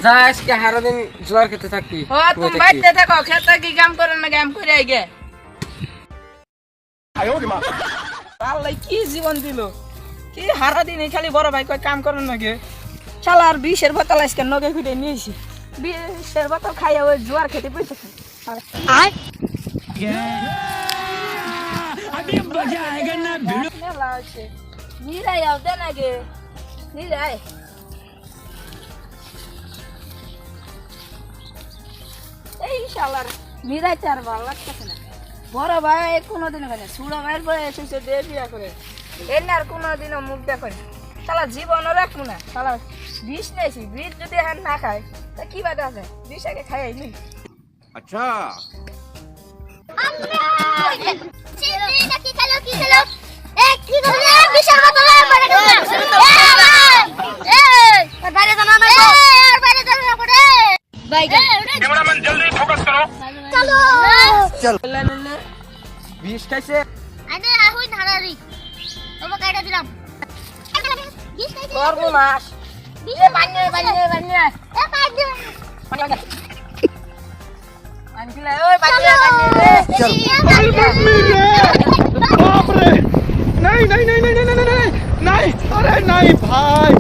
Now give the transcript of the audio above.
যা আজকে হারা দিন জোয়ার খেতে থাকবি। ও তুমি বাইতে থাকো, খেতে কি কাম করেন না, কাম করে আইগে। আল্লাহ কি জীবন দিল, কি হারা দিন খালি বড় ভাই কয় কাম করেন নাকি। শালার 20-এর বোতল আজকে নগে ফিরে নিয়েছি, 20-এর বোতল খাইয়া ওই জোয়ার খেতে পেয়েছে। নিরাই আও দেন আগে, নিরাই এই শালার নিরাই চার ভালো লাগতেছে না। বড় ভাই কোনোদিনও করে, ছোট ভাইয়ের বয়ে এসেছে দিয়ে বিয়া করে, এনে আর কোনোদিনও মুখ দেখে না। শালা জীবনও রাখবো না, শালা বিষ নিয়েছি, বিষ যদি এখন না খায় তা কি বাদ আছে, বিষ আগে খাই নি। আচ্ছা বিষ খাইছে সর্বনাশ। नहीं नहीं नहीं नहीं नहीं नहीं नहीं नहीं अरे नहीं भाई